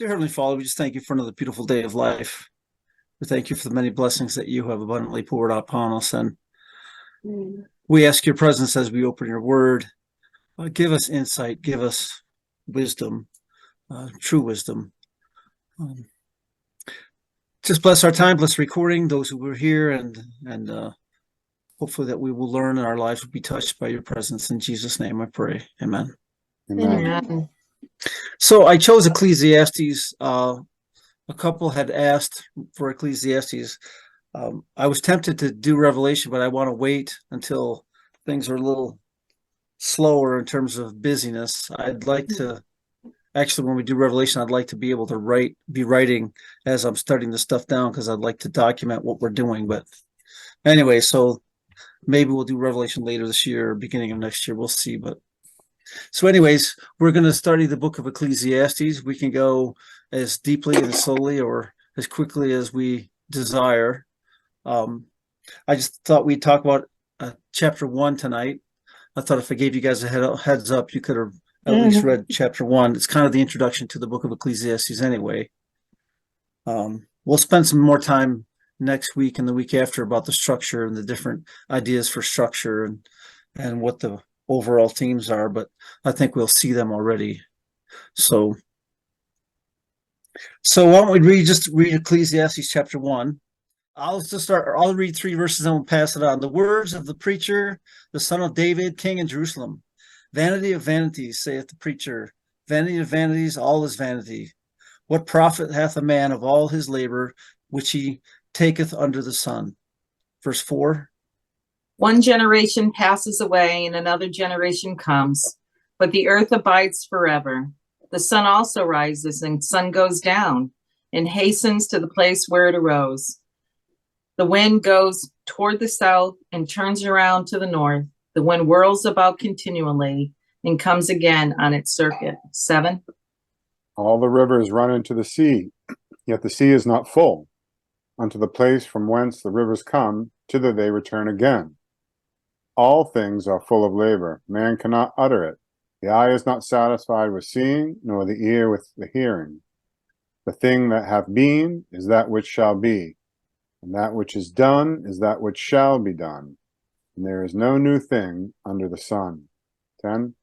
Dear Heavenly Father, we just thank you for another beautiful day of life. We thank you for the many blessings that you have abundantly poured out upon us. And we ask your presence as we open your word. Give us insight, give us wisdom, true wisdom. Just bless our time, bless recording, those who were here, and hopefully that we will learn and our lives will be touched by your presence. In Jesus' name I pray. Amen. Amen. So I chose Ecclesiastes. A couple had asked for Ecclesiastes. I was tempted to do Revelation, but I want to wait until things are a little slower in terms of busyness. I'd like to actually, when we do Revelation, I'd like to be able to be writing as I'm studying the stuff down, because I'd like to document what we're doing. But anyway, so maybe we'll do Revelation later this year or beginning of next year. We'll see. But so anyways, we're going to study the book of Ecclesiastes. We can go as deeply and slowly or as quickly as we desire. I just thought we'd talk about chapter 1 tonight. I thought if I gave you guys a heads up, you could have at least read chapter 1. It's kind of the introduction to the book of Ecclesiastes anyway. We'll spend some more time next week and the week after about the structure and the different ideas for structure and what the overall themes are, but I think we'll see them already. So why don't we just read Ecclesiastes chapter 1. I'll read 3 verses and we'll pass it on. The words of the preacher, the son of David, king in Jerusalem. Vanity of vanities, saith the preacher. Vanity of vanities, all is vanity. What profit hath a man of all his labor, which he taketh under the sun? Verse 4. One generation passes away and another generation comes, but the earth abides forever. The sun also rises and sun goes down and hastens to the place where it arose. The wind goes toward the south and turns around to the north. The wind whirls about continually and comes again on its circuit. 7. All the rivers run into the sea, yet the sea is not full. Unto the place from whence the rivers come, thither they return again. All things are full of labor. Man cannot utter it. The eye is not satisfied with seeing, nor the ear with the hearing. The thing that hath been is that which shall be, and that which is done is that which shall be done. And there is no new thing under the sun. 10.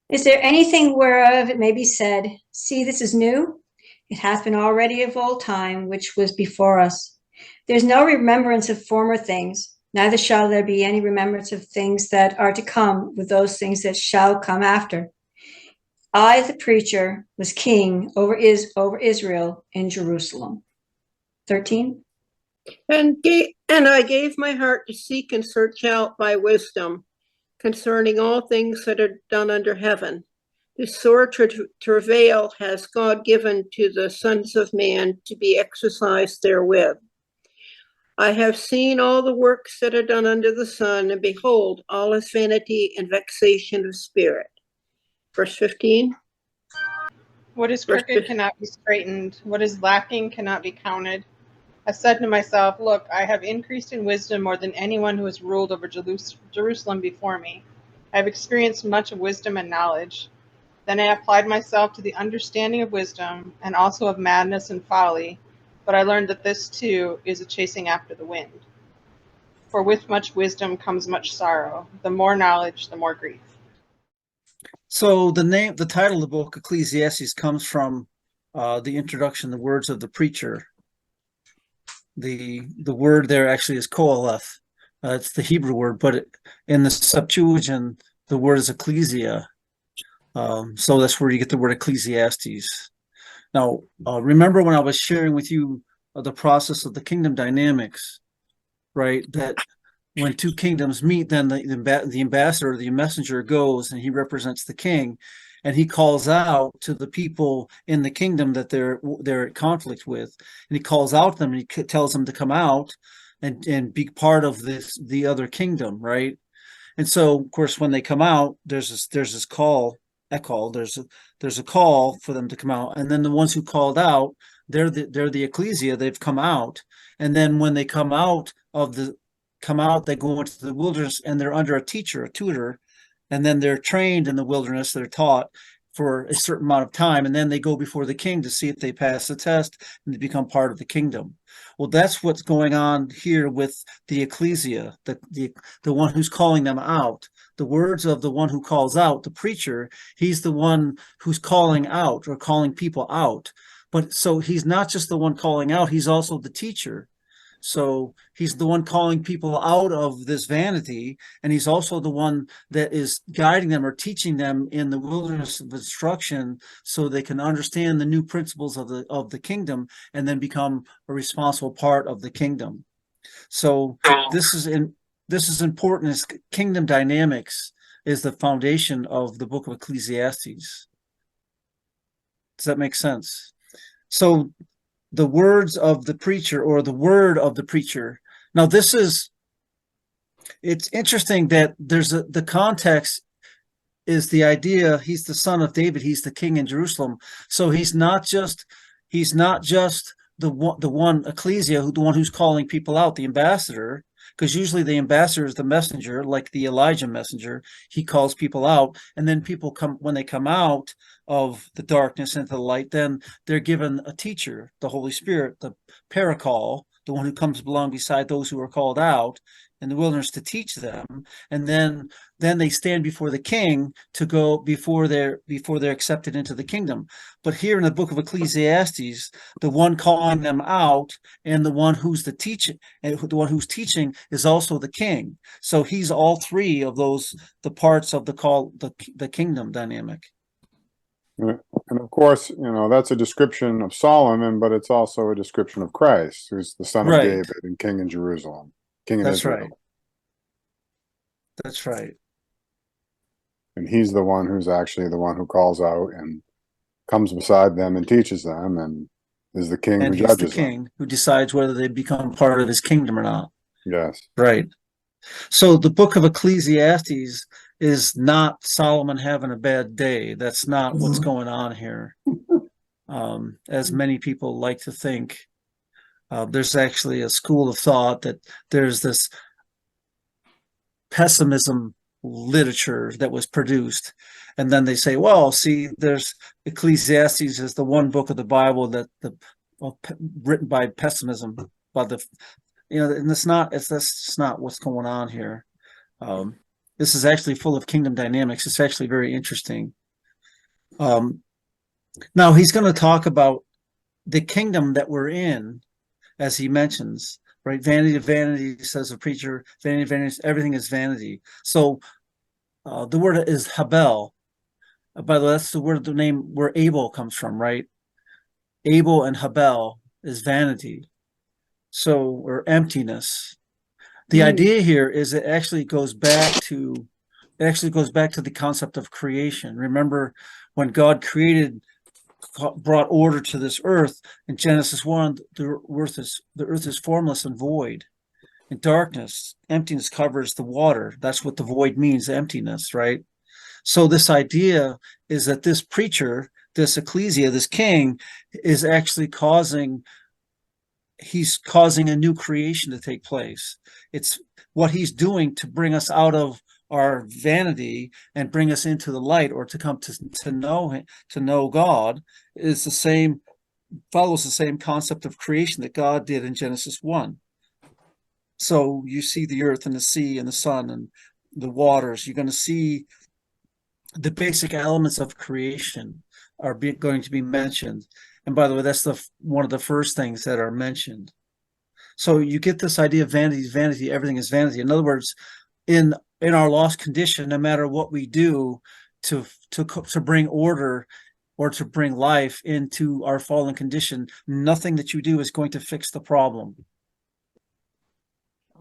Is there anything whereof it may be said, see, this is new? It hath been already of old time, which was before us. There is no remembrance of former things, neither shall there be any remembrance of things that are to come with those things that shall come after. I, the preacher, was king over Israel in Jerusalem. 13. And I gave my heart to seek and search out by wisdom concerning all things that are done under heaven. The sore travail has God given to the sons of man to be exercised therewith. I have seen all the works that are done under the sun, and behold, all is vanity and vexation of spirit. Verse 15. What is crooked cannot be straightened. What is lacking cannot be counted. I said to myself, look, I have increased in wisdom more than anyone who has ruled over Jerusalem before me. I have experienced much wisdom and knowledge. Then I applied myself to the understanding of wisdom and also of madness and folly, but I learned that this too is a chasing after the wind. For with much wisdom comes much sorrow. The more knowledge, the more grief. So the title of the book, Ecclesiastes, comes from the introduction, the words of the preacher. The word there actually is koheleth. It's the Hebrew word, but in the Septuagint, the word is ecclesia. So that's where you get the word Ecclesiastes. Now, remember when I was sharing with you the process of the kingdom dynamics, right? That when two kingdoms meet, then the ambassador, the messenger goes and he represents the king, and he calls out to the people in the kingdom that they're at conflict with, and he calls out them and he tells them to come out and be part of the other kingdom, right? And so, of course, when they come out, there's this call. There's a call for them to come out, and then the ones who called out, they're the ecclesia. They've come out, and then when they come out, they go into the wilderness, and they're under a teacher, a tutor, and then they're trained in the wilderness. They're taught for a certain amount of time, and then they go before the king to see if they pass the test and they become part of the kingdom. Well, that's what's going on here with the ecclesia, the one who's calling them out. The words of the one who calls out, the preacher, he's the one who's calling out or calling people out. But so he's not just the one calling out, he's also the teacher. So he's the one calling people out of this vanity, and he's also the one that is guiding them or teaching them in the wilderness of instruction so they can understand the new principles of the kingdom and then become a responsible part of the kingdom. So this is important, as kingdom dynamics is the foundation of the book of Ecclesiastes. Does that make sense? So the words of the preacher, or the word of the preacher. Now it's interesting that the context is the idea, he's the son of David, he's the king in Jerusalem. So he's not just the one ecclesia, the one who's calling people out, the ambassador, because usually the ambassador is the messenger, like the Elijah messenger. He calls people out, and then people when they come out of the darkness into the light, then they're given a teacher, the Holy Spirit, the paracol, the one who comes along beside those who are called out in the wilderness to teach them. And then they stand before the king to go before they're accepted into the kingdom. But here in the book of Ecclesiastes, the one calling them out and the one who's the one who's teaching is also the king. So he's all three of those, the parts of the kingdom dynamic. And of course, that's a description of Solomon, but it's also a description of Christ, who's the son of David and king in Jerusalem, king in Israel. Right. That's right. And he's the one who's actually the one who calls out and comes beside them and teaches them, and is the king who judges them. The king who decides whether they become part of his kingdom or not. Yes. Right. So the book of Ecclesiastes is not Solomon having a bad day. That's not what's going on here. As many people like to think, there's actually a school of thought that there's this pessimism literature that was produced, and then they say, well, see, there's Ecclesiastes is the one book of the Bible that written by pessimism, by the and that's not what's going on here. This is actually full of kingdom dynamics. It's actually very interesting. Now he's going to talk about the kingdom that we're in, as he mentions, right? Vanity of vanity, says the preacher. Vanity of vanity, everything is vanity. So the word is Habel. By the way, that's the name where Abel comes from, right? Abel and Habel is vanity. So, or emptiness. The idea here is it actually goes back to the concept of creation. Remember when God brought order to this earth in Genesis 1, the earth is formless and void. In darkness, emptiness covers the water. That's what the void means, emptiness, right? So this idea is that this preacher, this ecclesia, this king, is actually causing a new creation to take place. It's what he's doing to bring us out of our vanity and bring us into the light, or to come to know God, follows the same concept of creation that God did in Genesis 1. So you see the earth and the sea and the sun and the waters. You're going to see the basic elements of creation are going to be mentioned. And by the way, that's one of the first things that are mentioned. So you get this idea of vanity is vanity, everything is vanity. In other words, in our lost condition, no matter what we do to bring order or to bring life into our fallen condition, nothing that you do is going to fix the problem.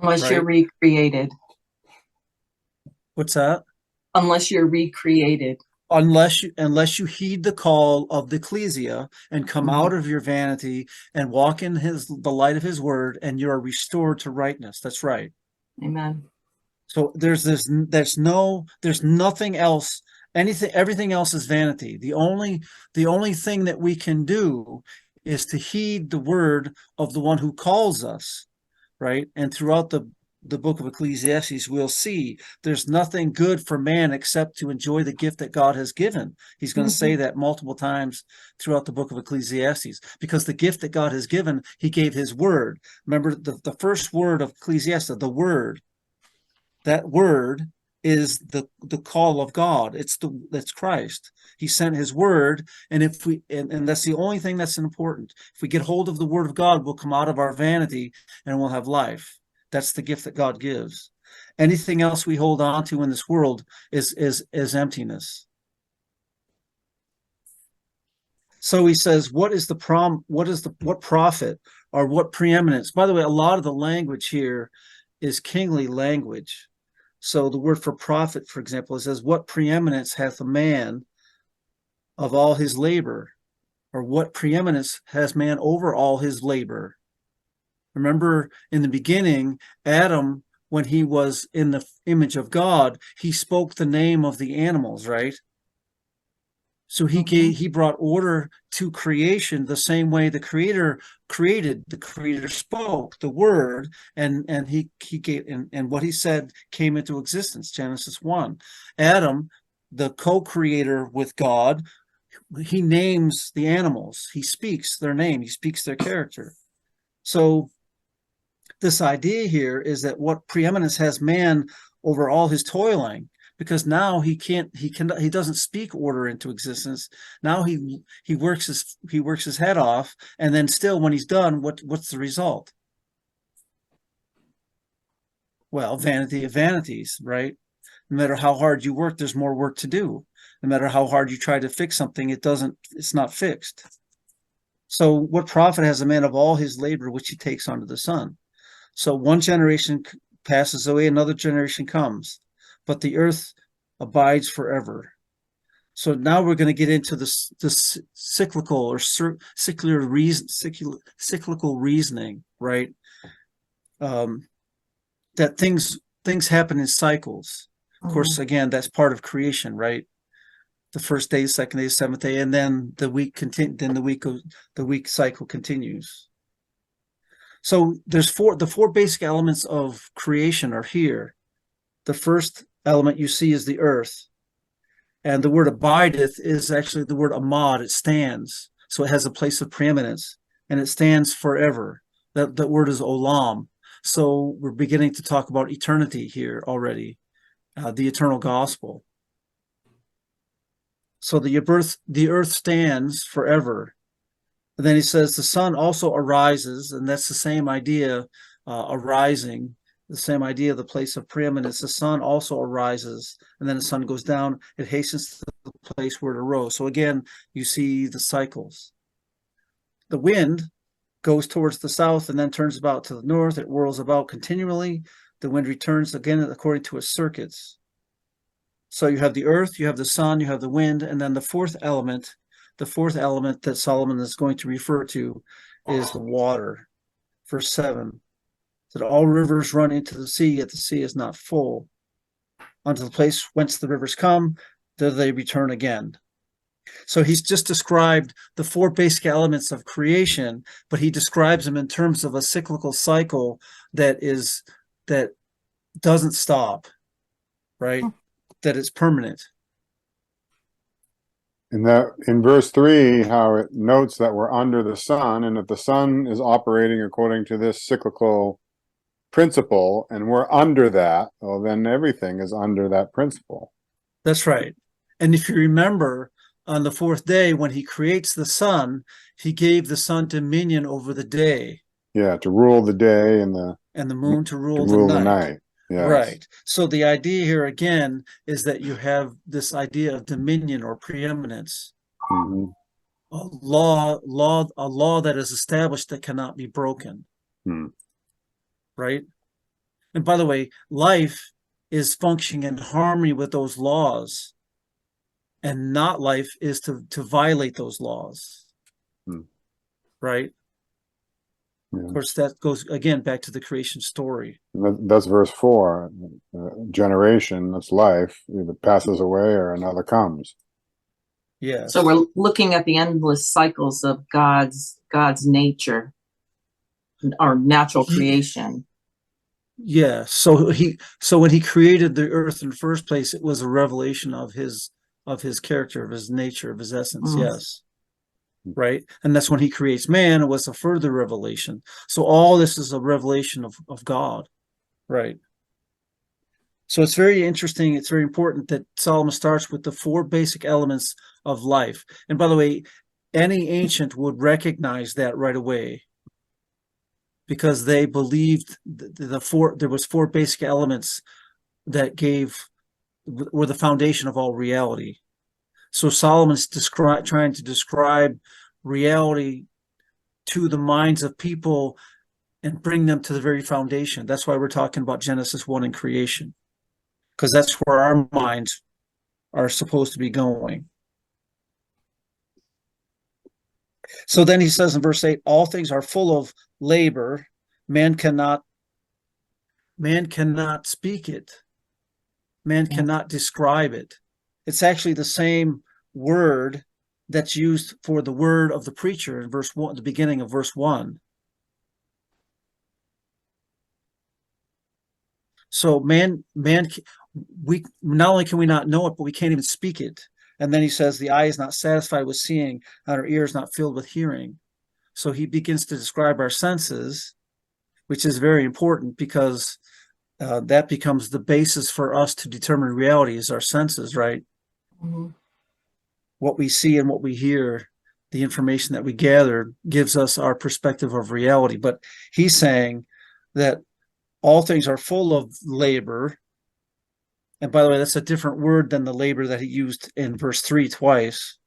Unless you're recreated. What's that? Unless you're recreated. Unless you heed the call of the ecclesia and come out of your vanity and walk in the light of his word, and you are restored to rightness. That's right. Amen. So there's nothing else. Everything else is vanity. The only thing that we can do is to heed the word of the one who calls us, right? And throughout the the book of Ecclesiastes, we'll see there's nothing good for man except to enjoy the gift that God has given. He's going to say that multiple times throughout the book of Ecclesiastes, because the gift that God has given, he gave his word. Remember the first word of Ecclesiastes, the word. That word is the call of God. That's Christ. He sent his word, and if we and that's the only thing that's important. If we get hold of the word of God, we'll come out of our vanity and we'll have life. That's the gift that God gives. Anything else we hold on to in this world is emptiness. So he says, what profit or what preeminence? By the way, a lot of the language here is kingly language. So the word for profit, for example, it says, what preeminence hath a man of all his labor? Or what preeminence has man over all his labor? Remember, in the beginning, Adam, when he was in the image of God, he spoke the name of the animals, right? So he brought order to creation the same way the Creator created. The Creator spoke the word, and he gave, and what he said came into existence. Genesis 1. Adam, the co-creator with God, he names the animals. He speaks their name. He speaks their character. So this idea here is that what preeminence has man over all his toiling, because now he doesn't speak order into existence. Now he works his head off, and then still when he's done, what's the result? Well, vanity of vanities, right? No matter how hard you work, there's more work to do. No matter how hard you try to fix something, it's not fixed. So what profit has a man of all his labor which he takes under the sun? So one generation passes away, another generation comes, but the earth abides forever. So now we're going to get into this cyclical or cyclical reasoning, right? That things happen in cycles. Of course, again, that's part of creation, right? The first day, second day, seventh day, and then the week the week cycle continues. So there's the four basic elements of creation are here. The first element you see is the earth. And the word abideth is actually the word amad. It stands. So it has a place of preeminence, and it stands forever. That word is olam. So we're beginning to talk about eternity here already, the eternal gospel. So the earth stands forever. And then he says the sun also arises, and that's the same idea, arising, the same idea of the place of preeminence. The sun also arises, and then the sun goes down. It hastens to the place where it arose. So again, you see the cycles. The wind goes towards the south and then turns about to the north. It whirls about continually. The wind returns again according to its circuits. So you have the earth, you have the sun, you have the wind, and then the fourth element that Solomon is going to refer to is the water. Verse 7, that all rivers run into the sea, yet the sea is not full. Unto the place whence the rivers come, there they return again. So he's just described the four basic elements of creation, but he describes them in terms of a cyclical cycle that doesn't stop, right? That is permanent. In verse 3, how it notes that we're under the sun, and that the sun is operating according to this cyclical principle, and we're under that, well, then everything is under that principle. That's right. And if you remember, on the fourth day, when he creates the sun, he gave the sun dominion over the day. Yeah, to rule the day, and the moon to rule the night. night. Yes. Right. So the idea here again is that you have this idea of dominion or preeminence. Mm-hmm. A law that is established that cannot be broken. Right? And by the way, life is functioning in harmony with those laws, and not life is to violate those laws. Right? Yeah. Of course, that goes again back to the creation story. That's verse 4. Generation, that's life, either passes away or another comes. Yeah. So we're looking at the endless cycles of God's nature, our natural creation. Yeah. So when he created the earth in the first place, it was a revelation of his character, of his nature, of his essence. Mm. Yes. Right. And that's when he creates man, it was a further revelation. So all this is a revelation of God. Right. So it's very interesting. It's very important that Solomon starts with the 4 basic elements of life. And by the way, any ancient would recognize that right away, because they believed there was 4 basic elements that were the foundation of all reality. So Solomon's trying to describe reality to the minds of people and bring them to the very foundation. That's why we're talking about Genesis 1 and creation, because that's where our minds are supposed to be going. So then he says in verse 8, all things are full of labor. Man cannot speak it. Man cannot describe it. It's actually the same word that's used for the word of the preacher in verse 1, the beginning of verse 1. So we not only can we not know it, but we can't even speak it. And then he says the eye is not satisfied with seeing, and our ear is not filled with hearing. So he begins to describe our senses, which is very important, because that becomes the basis for us to determine reality, is our senses, right? Mm-hmm. What we see and what we hear, the information that we gather, gives us our perspective of reality. But he's saying that all things are full of labor. And by the way, that's a different word than the labor that he used in verse 3 twice.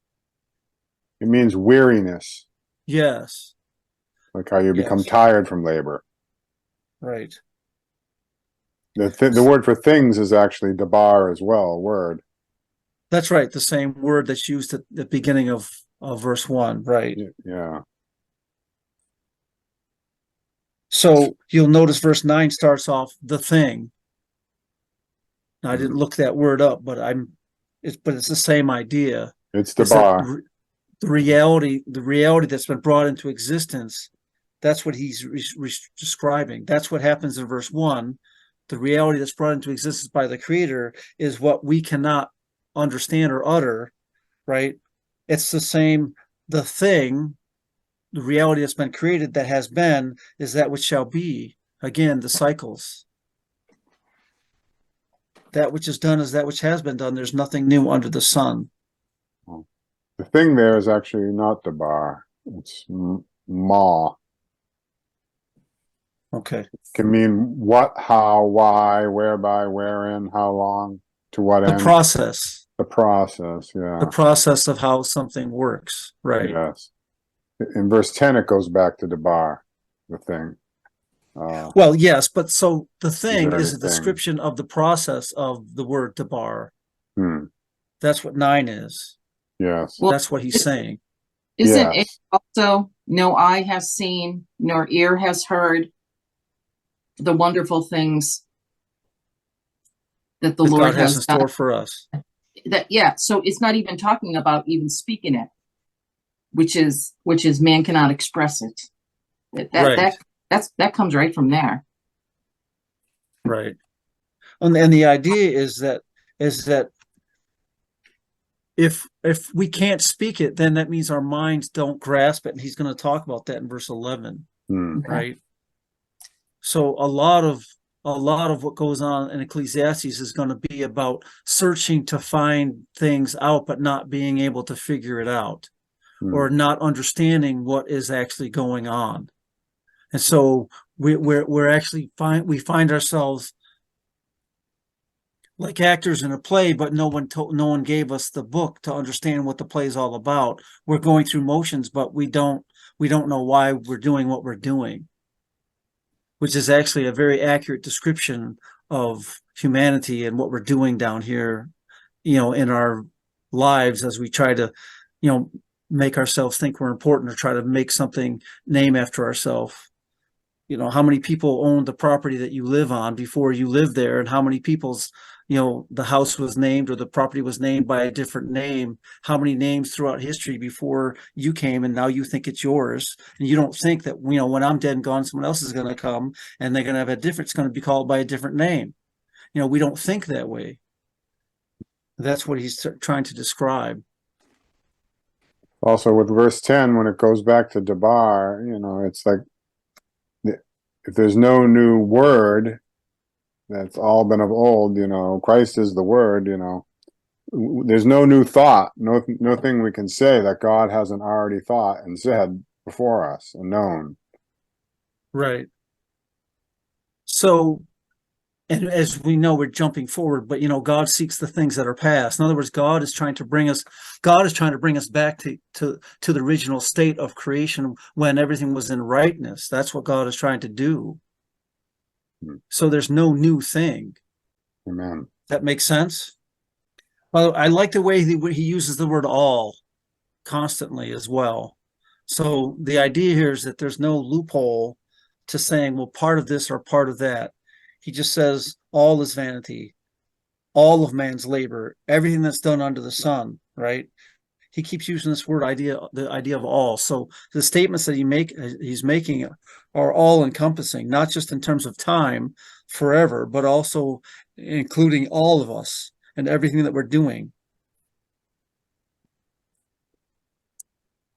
It means weariness, Yes. like how you become Yes. tired from labor. Right. The word for things is actually dabar as well, a word. That's right. The same word that's used at the beginning of verse 1. Right. Yeah. So you'll notice verse 9 starts off the thing. Now, I didn't look that word up, but it's the same idea. It's It's that dabar. the reality that's been brought into existence. That's what he's describing. That's what happens in verse 1. The reality that's brought into existence by the Creator is what we cannot understand or utter, right? It's the same. The thing, the reality that's been created, that has been, is that which shall be. Again, the cycles. That which is done is that which has been done. There's nothing new under the sun. The thing there is actually not dabar. It's ma. Okay. It can mean what, how, why, whereby, wherein, how long, to what The end. process. The process, yeah. The process of how something works. Right. Yes. In verse 10, it goes back to dabar, the thing. Well, yes, but so the thing very is a thing. description of the process of the word dabar. That's what 9 is. Yes. Well, That's what he's saying. Isn't it Yes. also, no eye has seen, nor ear has heard the wonderful things that the That Lord God has in has store done? for us. So it's not even talking about even speaking it, which is man cannot express it. That comes right from there. Right. And the idea is that if we can't speak it, then that means our minds don't grasp it. And he's going to talk about that in verse 11. Right. So a lot of what goes on in Ecclesiastes is going to be about searching to find things out, but not being able to figure it out, or not understanding what is actually going on. And so we're actually we find ourselves like actors in a play, but no one gave us the book to understand what the play is all about. We're going through motions, but we don't know why we're doing what we're doing, which is actually a very accurate description of humanity and what we're doing down here, in our lives, as we try to, make ourselves think we're important, or try to make something name after ourselves. How many people owned the property that you live on before you lived there, and how many people's the house was named or the property was named by a different name, how many names throughout history before you came and now you think it's yours. And you don't think that, when I'm dead and gone, someone else is going to come and they're going to have it's going to be called by a different name. We don't think that way. That's what he's trying to describe. Also with verse 10, when it goes back to Debar, it's like, if there's no new word, that's all been of old, Christ is the word, there's no new thought, nothing we can say that God hasn't already thought and said before us and known. Right. So, and as we know, we're jumping forward, but God seeks the things that are past. In other words, God is trying to bring us back to the original state of creation when everything was in rightness. That's what God is trying to do. So there's no new thing. Amen. That makes sense? Well, I like the way he uses the word all constantly as well. So the idea here is that there's no loophole to saying, well, part of this or part of that. He just says all is vanity, all of man's labor, everything that's done under the sun, right? He keeps using this word the idea of all. So the statements that he's making are all encompassing, not just in terms of time forever, but also including all of us and everything that we're doing.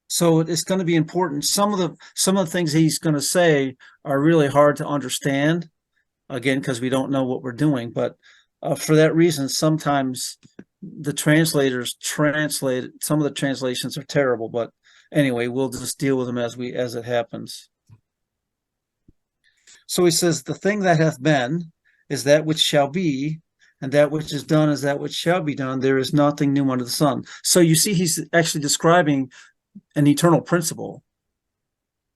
So it's going to be important. Some of the things he's going to say are really hard to understand, again, because we don't know what we're doing. But for that reason, sometimes the translators translate, some of the translations are terrible, but anyway, we'll just deal with them as it happens. So he says, the thing that hath been is that which shall be, and that which is done is that which shall be done. There is nothing new under the sun. So you see, he's actually describing an eternal principle.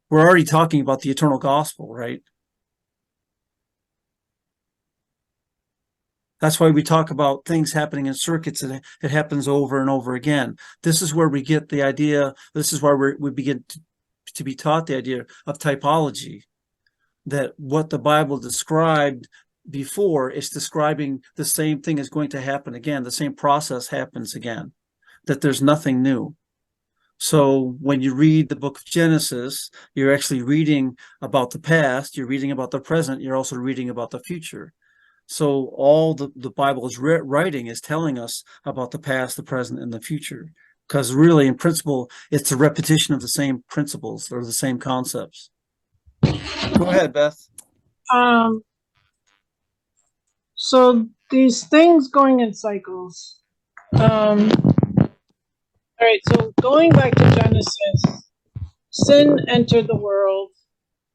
We're already talking about the eternal gospel, right? That's why we talk about things happening in circuits, and it happens over and over again. This is where we get the idea. This is where we begin to be taught the idea of typology, that what the Bible described before is describing the same thing is going to happen again. The same process happens again, that there's nothing new. So when you read the book of Genesis, you're actually reading about the past, you're reading about the present, you're also reading about the future. So all the Bible is writing is telling us about the past, the present, and the future. Because really, in principle, it's a repetition of the same principles or the same concepts. Go ahead, Beth. So these things going in cycles. All right, so going back to Genesis, sin entered the world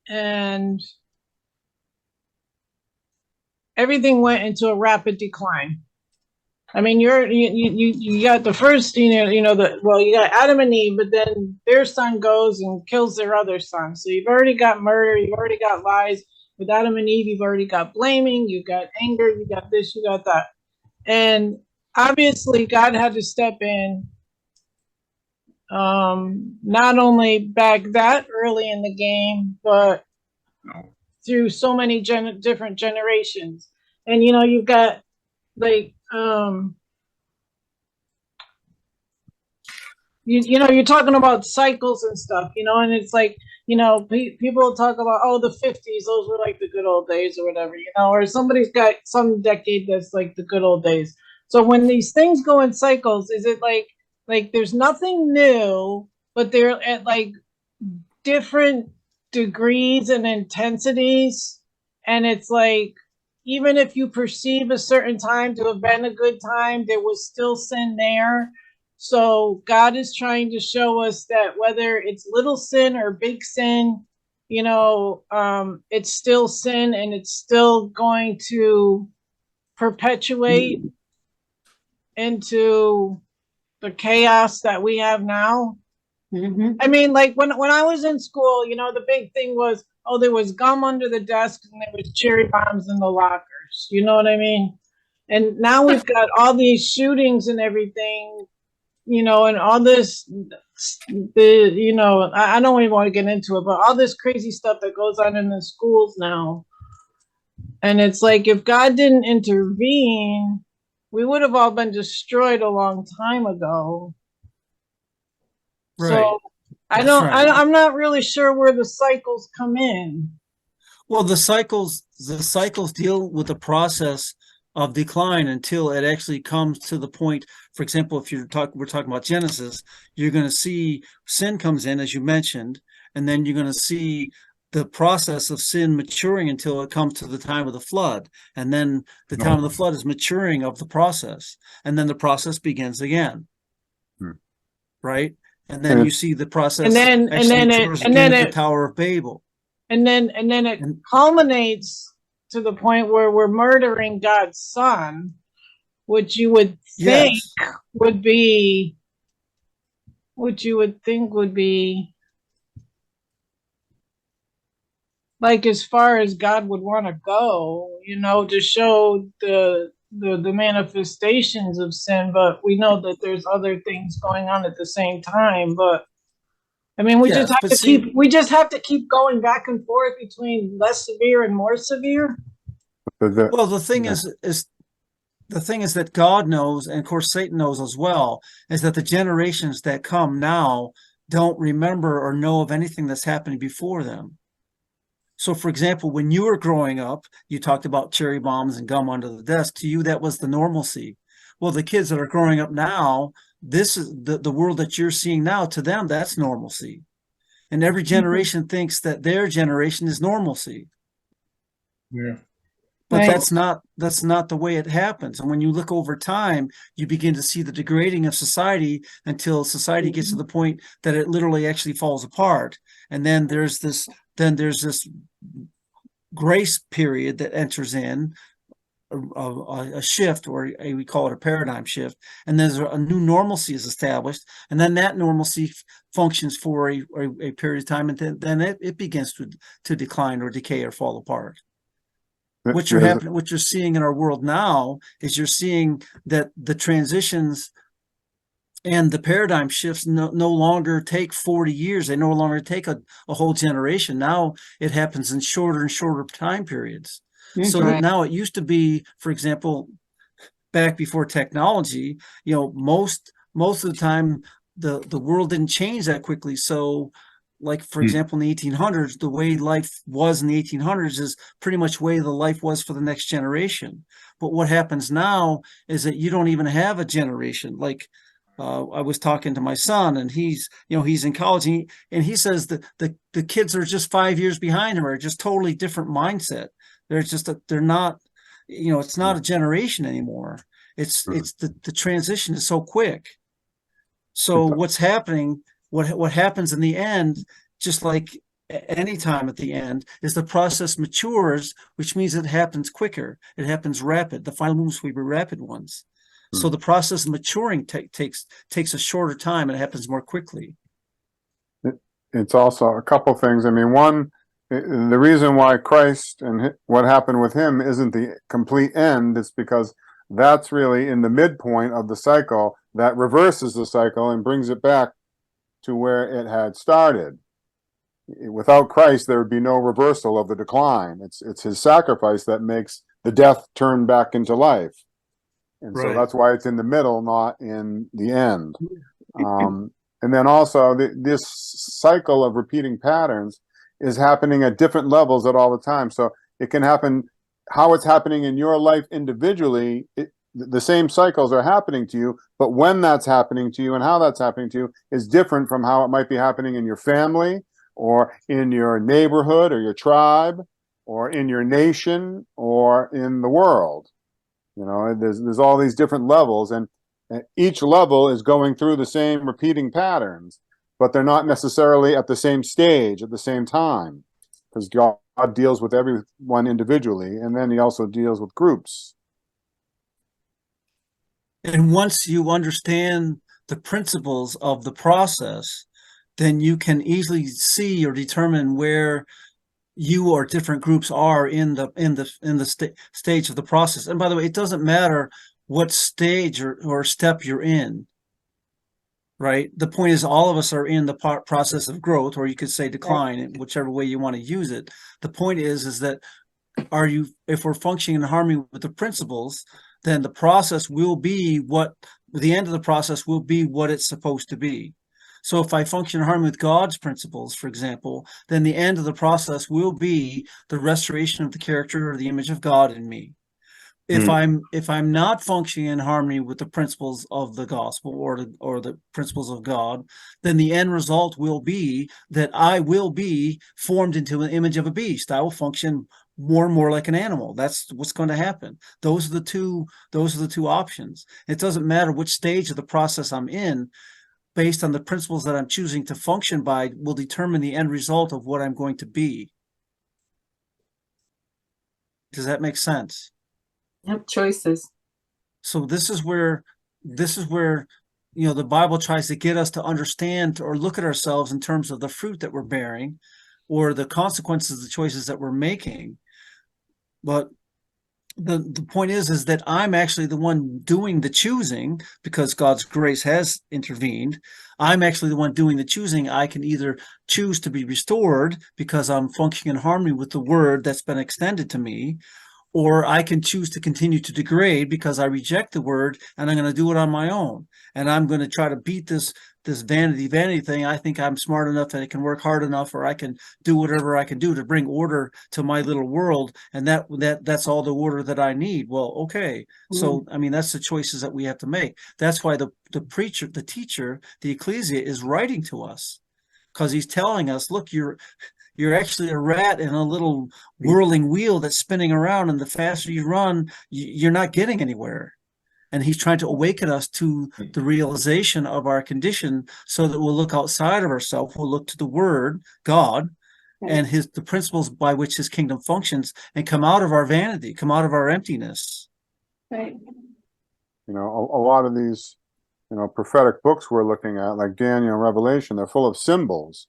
and everything went into a rapid decline. I mean, you got the first, you got Adam and Eve, but then their son goes and kills their other son. So you've already got murder, you've already got lies. With Adam and Eve, you've already got blaming, you got anger, you got this, you got that. And obviously God had to step in, not only back that early in the game, but through so many different generations. And you've got like you're talking about cycles and stuff, and it's like, people talk about, oh, the 50s, those were like the good old days or whatever, or somebody's got some decade that's like the good old days. So when these things go in cycles, is it like there's nothing new, but they're at like different degrees and intensities, and it's like, even if you perceive a certain time to have been a good time, there was still sin there. So God is trying to show us that whether it's little sin or big sin, it's still sin, and it's still going to perpetuate into the chaos that we have now. Mm-hmm. I mean, like when I was in school, the big thing was, oh, there was gum under the desk and there was cherry bombs in the lockers. You know what I mean? And now we've got all these shootings and everything, and all this, I don't even want to get into it, but all this crazy stuff that goes on in the schools now. And it's like, if God didn't intervene, we would have all been destroyed a long time ago. Right. So That's right. I'm not really sure where the cycles come in. Well, the cycles deal with the process of decline until it actually comes to the point. For example, if we're talking about Genesis, you're going to see sin comes in, as you mentioned, and then you're going to see the process of sin maturing until it comes to the time of the flood. And then the time of the flood is maturing of the process. And then the process begins again. Right? And then you see the process and then the Tower of Babel. And then it culminates to the point where we're murdering God's son, which you would think would be like as far as God would want to go, to show the manifestations of sin. But we know that there's other things going on at the same time. But I mean, we just have to keep going back and forth between less severe and more severe. Well, the thing is that God knows, and of course Satan knows as well, is that the generations that come now don't remember or know of anything that's happening before them. So, for example, when you were growing up, you talked about cherry bombs and gum under the desk. To you, that was the normalcy. Well, the kids that are growing up now, this is the world that you're seeing now. To them, that's normalcy. And every generation thinks that their generation is normalcy. Yeah. But that's not the way it happens. And when you look over time, you begin to see the degrading of society until society gets to the point that it literally actually falls apart. And then there's this grace period that enters in, a shift, or we call it a paradigm shift, and there's a new normalcy is established, and then that normalcy functions for a period of time, and then it begins to decline or decay or fall apart. What you're seeing in our world now is you're seeing that the transitions and the paradigm shifts no longer take 40 years. They no longer take a whole generation. Now it happens in shorter and shorter time periods. So that now it used to be, for example, back before technology, most of the time the world didn't change that quickly. So, like, for example, in the 1800s, the way life was in the 1800s is pretty much the way the life was for the next generation. But what happens now is that you don't even have a generation. Like, I was talking to my son, and he's in college, and he says that the kids are just 5 years behind him, are just totally different mindset. They're not, it's not a generation anymore. It's the transition is so quick. So what's happening, what happens in the end, just like any time at the end, is the process matures, which means it happens quicker. It happens rapid. The final moves will be rapid ones. So the process of maturing takes a shorter time, and it happens more quickly. It's also a couple things. I mean, one, the reason why Christ and what happened with him isn't the complete end is because that's really in the midpoint of the cycle that reverses the cycle and brings it back to where it had started. Without Christ, there would be no reversal of the decline. It's his sacrifice that makes the death turn back into life. And so that's why it's in the middle, not in the end. And then also this cycle of repeating patterns is happening at different levels at all the time. So it can happen, how it's happening in your life individually, the same cycles are happening to you, but when that's happening to you and how that's happening to you is different from how it might be happening in your family or in your neighborhood or your tribe or in your nation or in the world. There's all these different levels, and each level is going through the same repeating patterns, but they're not necessarily at the same stage at the same time, because God deals with everyone individually, and then he also deals with groups. And once you understand the principles of the process, then you can easily see or determine where you or different groups are in the stage of the process. And by the way, it doesn't matter what stage or step you're in, right? The point is, all of us are in the process of growth, or you could say decline, whichever way you want to use it. The point is that if we're functioning in harmony with the principles, then the process will be the end of the process will be what it's supposed to be. So if I function in harmony with God's principles, for example, then the end of the process will be the restoration of the character or the image of God in me. If I'm not functioning in harmony with the principles of the gospel or the principles of God, then the end result will be that I will be formed into an image of a beast. I will function more and more like an animal. That's what's going to happen. Those are the two options. It doesn't matter which stage of the process I'm in, based on the principles that I'm choosing to function by will determine the end result of what I'm going to be. Does that make sense? Yep, choices. So this is where the Bible tries to get us to understand or look at ourselves in terms of the fruit that we're bearing or the consequences of the choices that we're making. But the point is that I'm actually the one doing the choosing because God's grace has intervened. I'm actually the one doing the choosing. I can either choose to be restored because I'm functioning in harmony with the word that's been extended to me, or I can choose to continue to degrade because I reject the word and I'm going to do it on my own. And I'm going to try to beat this vanity thing. I think I'm smart enough that I can work hard enough, or I can do whatever I can do to bring order to my little world. And that's all the order that I need. Well, okay. So, I mean, that's the choices that we have to make. That's why the preacher, the teacher, the Ecclesia is writing to us, because he's telling us, look, you're actually a rat in a little whirling wheel that's spinning around, and the faster you run, you're not getting anywhere. And he's trying to awaken us to the realization of our condition so that we'll look outside of ourselves. We'll look to the word, God, and the principles by which his kingdom functions, and come out of our vanity, come out of our emptiness. Right. A lot of these, prophetic books we're looking at, like Daniel and Revelation, they're full of symbols.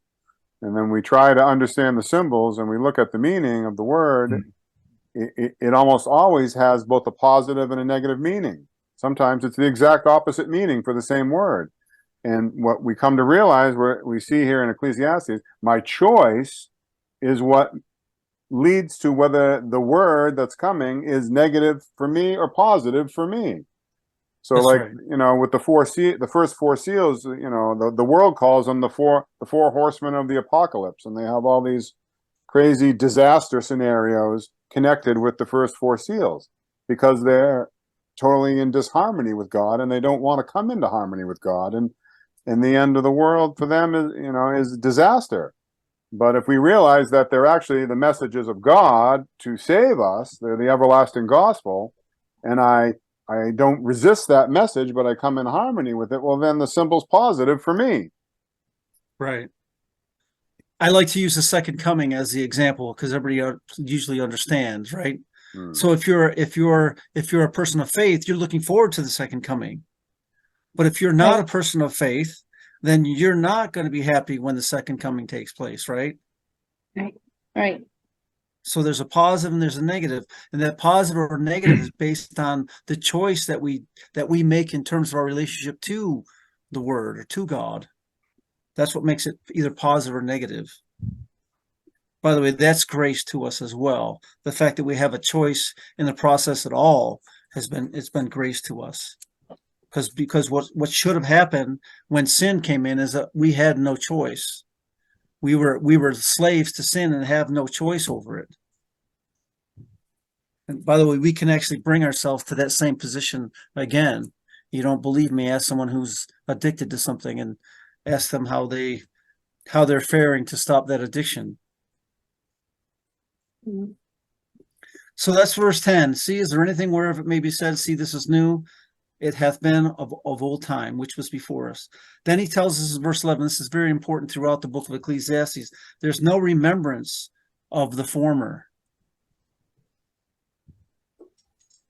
And then we try to understand the symbols and we look at the meaning of the word. It almost always has both a positive and a negative meaning. Sometimes it's the exact opposite meaning for the same word. And what we come to realize, we see here in Ecclesiastes, my choice is what leads to whether the word that's coming is negative for me or positive for me. So That's like, right. with the first four seals, the world calls them the four horsemen of the apocalypse. And they have all these crazy disaster scenarios connected with the first four seals because they're totally in disharmony with God, and they don't want to come into harmony with God. And the end of the world for them is disaster. But if we realize that they're actually the messages of God to save us, they're the everlasting gospel, and I don't resist that message, but I come in harmony with it, well, then the symbol's positive for me. Right. I like to use the second coming as the example because everybody usually understands, right? So if you're a person of faith, you're looking forward to the second coming. But if you're not a person of faith, then you're not going to be happy when the second coming takes place, right? Right. So there's a positive and there's a negative, and that positive or negative is based on the choice that we make in terms of our relationship to the word or to God. That's what makes it either positive or negative. By the way, that's grace to us as well. The fact that we have a choice in the process at all it's been grace to us. Because what should have happened when sin came in is that we had no choice. We were slaves to sin and have no choice over it. And by the way, we can actually bring ourselves to that same position again. You don't believe me? Ask someone who's addicted to something and ask them how they're faring to stop that addiction. So that's verse 10. See, is there anything wherever it may be said, see, this is new? It hath been of old time, which was before us. Then he tells us in verse 11, this is very important throughout the book of Ecclesiastes, there's no remembrance of the former.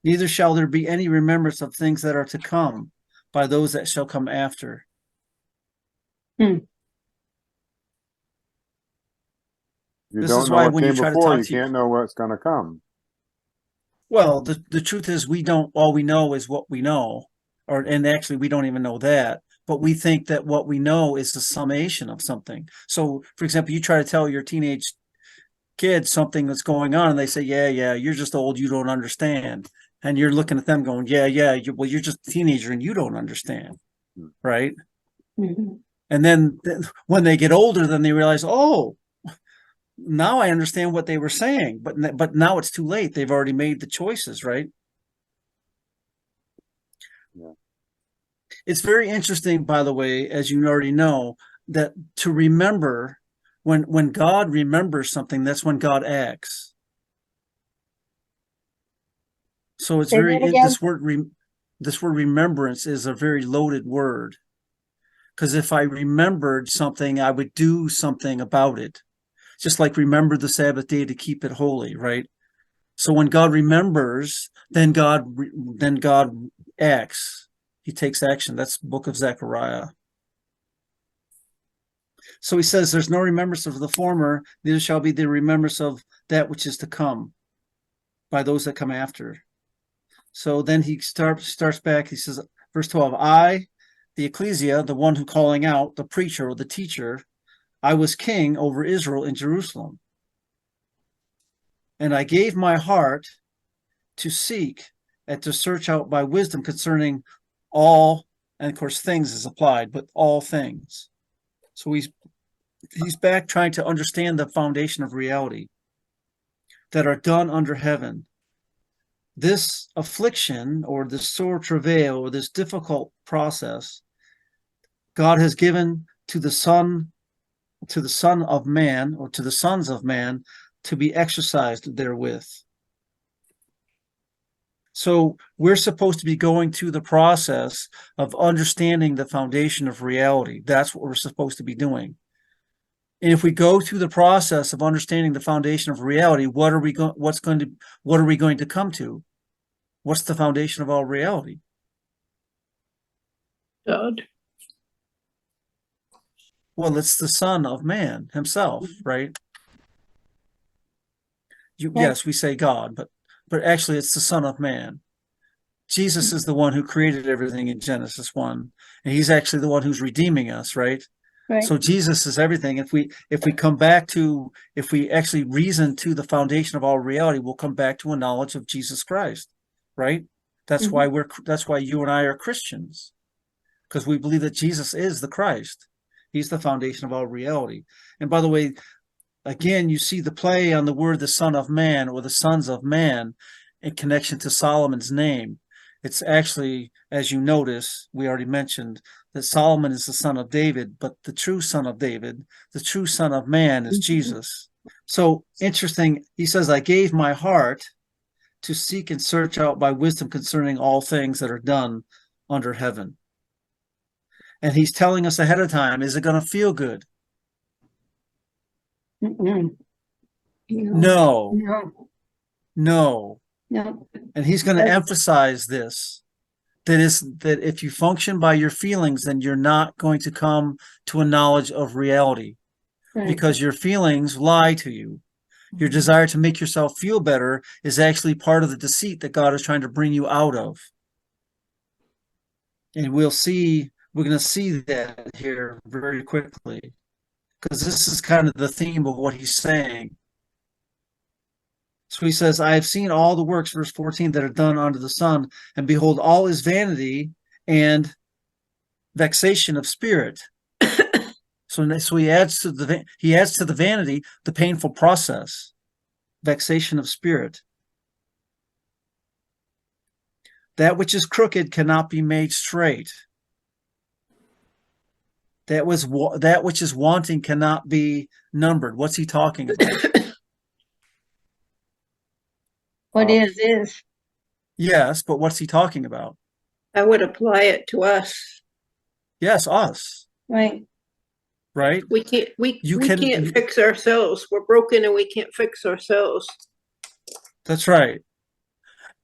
Neither shall there be any remembrance of things that are to come by those that shall come after. You This don't is know why what when you came try to before, talk you to you, can't know what's going to come. well, the truth is all we know is what we know, and actually we don't even know that, but we think that what we know is the summation of something. So, for example, you try to tell your teenage kid something that's going on, and they say, yeah, you're just old, you don't understand. And you're looking at them going, yeah, well, you're just a teenager and you don't understand, right? Mhm. And then when they get older, then they realize, oh, now I understand what they were saying, but now it's too late. They've already made the choices, right? Yeah. It's very interesting, by the way, as you already know, that to remember, when God remembers something, that's when God acts. So it's Say very, that again? this word remembrance is a very loaded word. Because if I remembered something, I would do something about it. Just like remember the Sabbath day to keep it holy, right? So when God remembers, then God acts. He takes action. That's the book of Zechariah. So he says, there's no remembrance of the former, neither shall be the remembrance of that which is to come by those that come after. So then he starts back. He says, verse 12, I, the ecclesia, the one who calling out, the preacher or the teacher, I was king over Israel in Jerusalem. And I gave my heart to seek and to search out by wisdom concerning all, and of course things is applied, but all things. So he's back trying to understand the foundation of reality that are done under heaven. This affliction or this sore travail or this difficult process, God has given to the Son of Man or to the sons of man to be exercised therewith. So we're supposed to be going through the process of understanding the foundation of reality. That's what we're supposed to be doing. And if we go through the process of understanding the foundation of reality, what are we going to come to? What's the foundation of all reality? God. Well, it's the Son of Man himself, right? Yes, we say God, but actually it's the Son of Man. Jesus is the one who created everything in Genesis 1, and he's actually the one who's redeeming us, right? Right. So Jesus is everything. If we actually reason to the foundation of all reality, we'll come back to a knowledge of Jesus Christ, right? That's why you and I are Christians, because we believe that Jesus is the Christ. He's the foundation of all reality. And by the way, again, you see the play on the word the Son of Man or the sons of man in connection to Solomon's name. It's actually, as you notice, we already mentioned that Solomon is the son of David, but the true son of David, the true Son of Man is Jesus. So interesting. He says, I gave my heart to seek and search out by wisdom concerning all things that are done under heaven. And he's telling us ahead of time, is it going to feel good? Mm-mm. No. No. And he's going to emphasize this, that if you function by your feelings, then you're not going to come to a knowledge of reality, Right. because your feelings lie to you. Your desire to make yourself feel better is actually part of the deceit that God is trying to bring you out of. And we're going to see that here very quickly, because this is kind of the theme of what he's saying. So he says, I have seen all the works, verse 14, that are done under the sun, and behold, all is vanity and vexation of spirit. So he adds to the vanity the painful process, vexation of spirit. That which is crooked cannot be made straight. That which is wanting cannot be numbered. What's he talking about? What is. Yes, but what's he talking about? I would apply it to us. Yes, us. Right. Right? We can't fix ourselves. We're broken and we can't fix ourselves. That's right.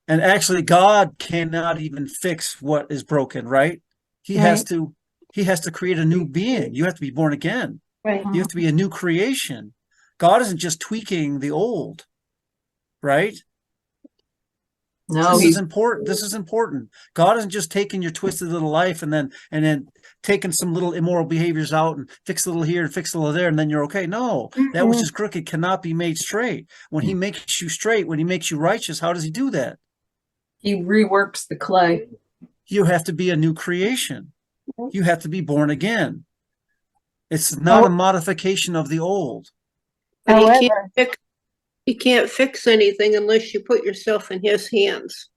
And actually, God cannot even fix what is broken, right? He has to create a new being. You have to be born again. Right. You have to be a new creation. God isn't just tweaking the old, right? No, This is important. God isn't just taking your twisted little life and then taking some little immoral behaviors out and fix a little here and fix a little there, and then you're okay. No, that which is crooked cannot be made straight. When he makes you straight, when he makes you righteous, how does he do that? He reworks the clay. You have to be a new creation. You have to be born again. It's not a modification of the old. But However, he can't fix anything unless you put yourself in his hands.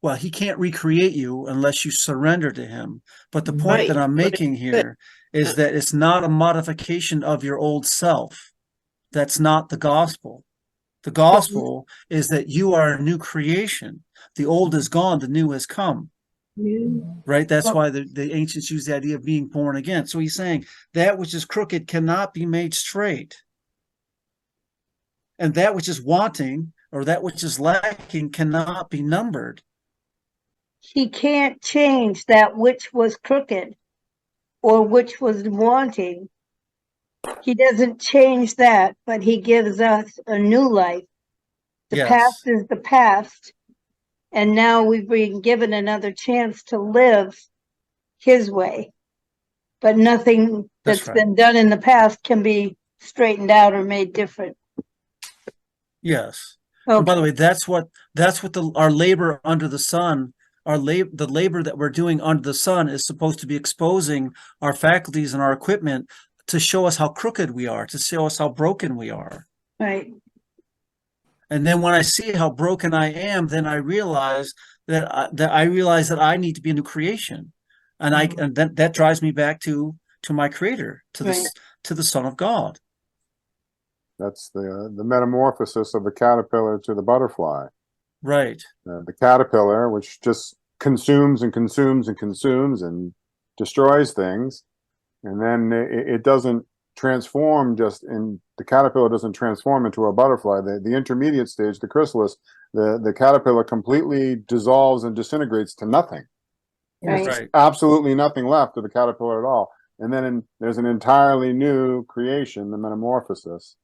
Well, he can't recreate you unless you surrender to him. But the point Right. that I'm making here is that it's not a modification of your old self. That's not the gospel. The gospel is that you are a new creation. The old is gone, the new has come. Right? That's why the ancients use the idea of being born again. So he's saying that which is crooked cannot be made straight. And that which is wanting or that which is lacking cannot be numbered. He can't change that which was crooked or which was wanting. He doesn't change that, but he gives us a new life. The Yes. past is the past. And now we've been given another chance to live his way. But nothing That's that's right. been done in the past can be straightened out or made different. Yes. And by the Okay. way, that's what our labor under the sun, the labor that we're doing under the sun is supposed to be exposing our faculties and our equipment to show us how crooked we are, to show us how broken we are. Right. And then when I see how broken I am, then I realize that I need to be a new creation, and that drives me back to my Creator, to the Son of God. That's the metamorphosis of the caterpillar to the butterfly. Right. The caterpillar, which just consumes and consumes and consumes and destroys things, and then it doesn't transform the caterpillar doesn't transform into a butterfly. The intermediate stage, the chrysalis, the caterpillar completely dissolves and disintegrates to nothing. Right. Right. Absolutely nothing left of the caterpillar at all. And then there's an entirely new creation, the metamorphosis,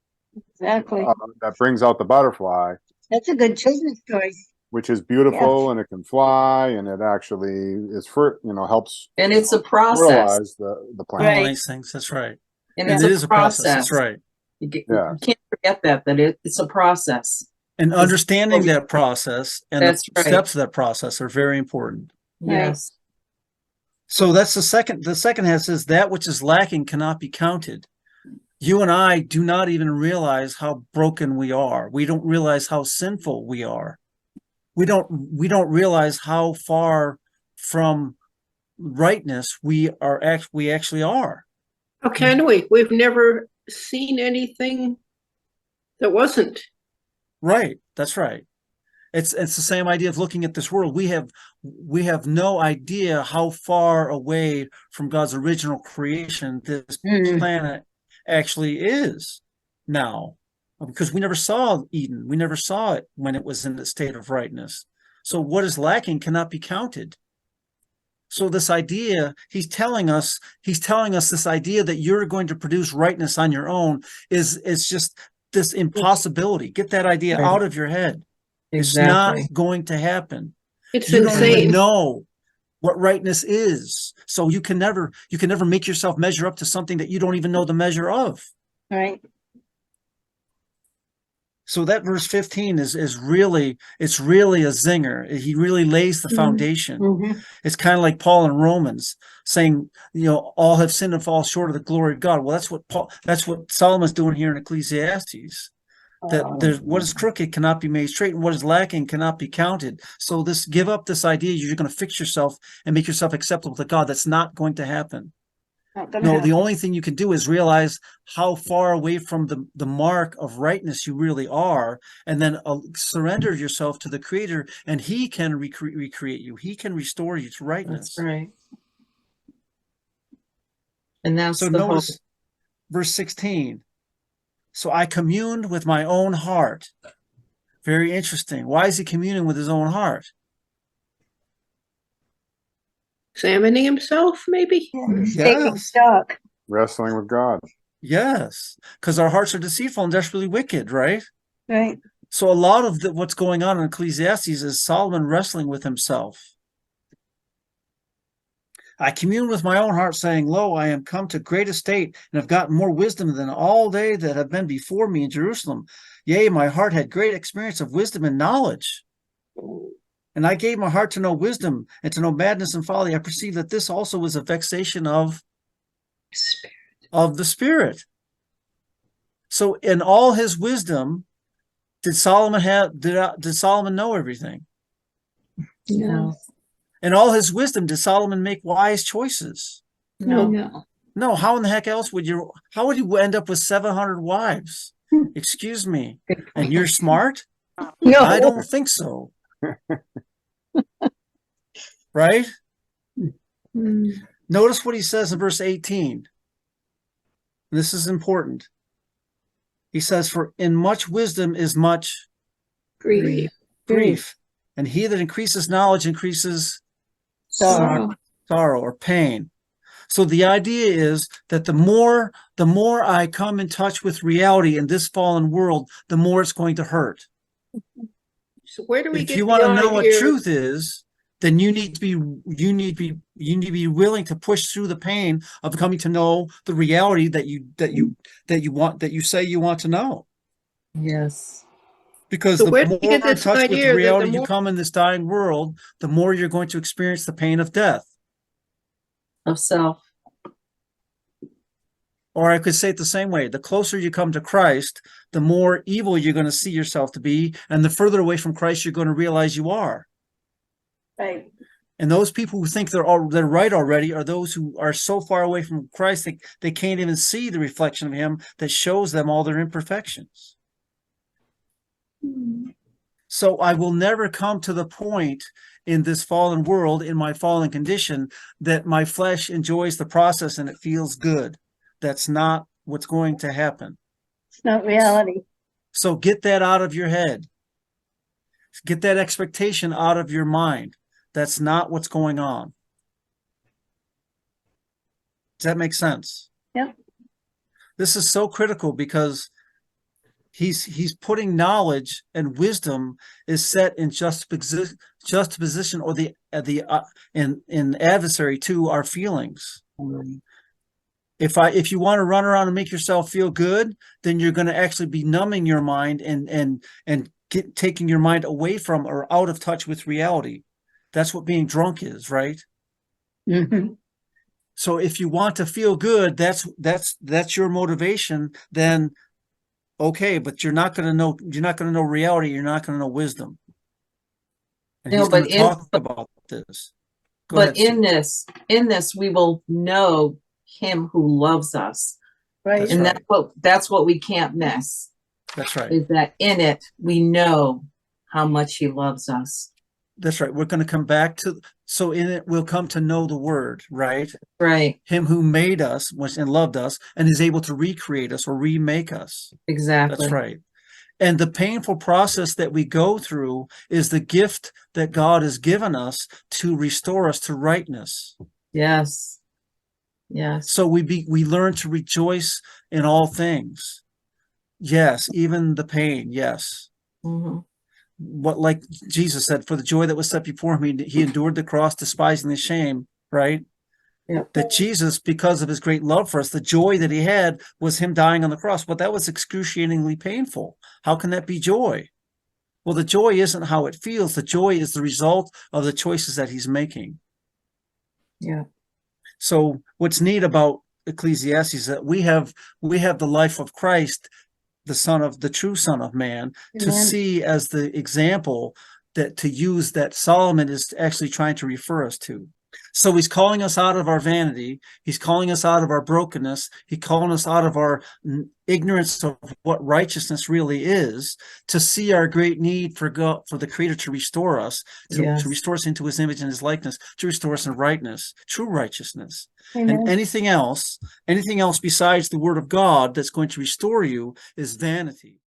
Exactly. that brings out the butterfly, That's a good children's story. which is beautiful and it can fly and it actually is helps And it's a process. fertilize the plant. All Right. nice things. That's right. And And it's it is a process. That's right. You Yeah. can't forget that it's a process. And understanding that process and the That's right. steps of that process are very important. Yes. So that's the second half says that which is lacking cannot be counted. You and I do not even realize how broken we are. We don't realize how sinful we are. We don't realize how far from rightness we actually are. How can we? We've never seen anything that wasn't. Right. That's right. It's the same idea of looking at this world. We have no idea how far away from God's original creation this planet actually is now, because we never saw Eden. We never saw it when it was in the state of rightness. So what is lacking cannot be counted. So this idea, he's telling us this idea that you're going to produce rightness on your own is just this impossibility. Get that idea out of your head. Exactly. It's not going to happen. It's You don't even insane. know what rightness is. So you can never make yourself measure up to something that you don't even know the measure of. Right. So that verse 15 is really a zinger. He really lays the foundation. Mm-hmm. It's kind of like Paul in Romans saying, all have sinned and fall short of the glory of God. Well, that's what Solomon's doing here in Ecclesiastes. That what is crooked cannot be made straight, and what is lacking cannot be counted. So give up this idea you're going to fix yourself and make yourself acceptable to God. That's not going to happen. No, the only thing you can do is realize how far away from the mark of rightness you really are, and then surrender yourself to the Creator, and He can recreate you. He can restore you to rightness. That's right. And that's So the notice hope. verse 16. So I communed with my own heart. Very interesting. Why is he communing with his own heart? Examining himself, maybe? Taking stock. Wrestling with God. Yes, because our hearts are deceitful and desperately wicked, right? Right. So a lot of what's going on in Ecclesiastes is Solomon wrestling with himself. I commune with my own heart, saying, Lo, I am come to great estate, and have gotten more wisdom than all they that have been before me in Jerusalem. Yea, my heart had great experience of wisdom and knowledge. And I gave my heart to know wisdom and to know madness and folly. I perceive that this also is a vexation of the spirit. So in all his wisdom, did Solomon know everything? No. In all his wisdom, did Solomon make wise choices? No. No. No. How in the heck else would you end up with 700 wives? Excuse me. And you're smart? No. I don't think so. Right? Mm. Notice what he says in verse 18. This is important. He says, for in much wisdom is much Grief. grief. And he that increases knowledge increases Sorrow. sorrow or pain. So the idea is that the more I come in touch with reality in this fallen world, the more it's going to hurt. So where do we If get you the want to know what idea? truth is, then you need to be willing to push through the pain of coming to know the reality that you say you want to know. Yes. Because So the where do you more get in this touch with idea that the reality you more- come in this dying world, the more you're going to experience the pain of death. Of self. Or I could say it the same way. The closer you come to Christ, the more evil you're going to see yourself to be, and the further away from Christ you're going to realize you are. Right. And those people who think they're right already are those who are so far away from Christ they can't even see the reflection of him that shows them all their imperfections. So I will never come to the point in this fallen world, in my fallen condition, that my flesh enjoys the process and it feels good. That's not what's going to happen. It's not reality. So get that out of your head. Get that expectation out of your mind. That's not what's going on. Does that make sense? Yep. This is so critical because he's putting knowledge and wisdom is set in juxtaposition or in adversary to our feelings. If you want to run around and make yourself feel good, then you're going to actually be numbing your mind and taking your mind away from or out of touch with reality. That's what being drunk is, right? Mm-hmm. So if you want to feel good, that's your motivation, then okay, but you're not going to know reality, you're not going to know wisdom. And he's going to talk about this. But in this we will know him who loves us. Right. And that's what we can't miss. That's right. Is that in it we know how much he loves us. That's right. We're going to come back so in it we'll come to know the word, right? Right. Him who made us and loved us and is able to recreate us or remake us. Exactly. That's right. And the painful process that we go through is the gift that God has given us to restore us to rightness. Yes. Yes. So we learn to rejoice in all things. Yes, even the pain. Yes. Mm-hmm. What, like Jesus said, for the joy that was set before him, he endured the cross, despising the shame, right? Yeah. That Jesus, because of his great love for us, the joy that he had was him dying on the cross. But that was excruciatingly painful. How can that be joy? Well, the joy isn't how it feels. The joy is the result of the choices that he's making. Yeah. So what's neat about Ecclesiastes is that we have the life of Christ, the true Son of Man, to Amen. see as the example to use that Solomon is actually trying to refer us to. So he's calling us out of our vanity. He's calling us out of our brokenness. He's calling us out of our ignorance of what righteousness really is, to see our great need for God, for the Creator to restore us, to restore us into his image and his likeness, to restore us in rightness, true righteousness. Amen. And anything else besides the word of God that's going to restore you is vanity.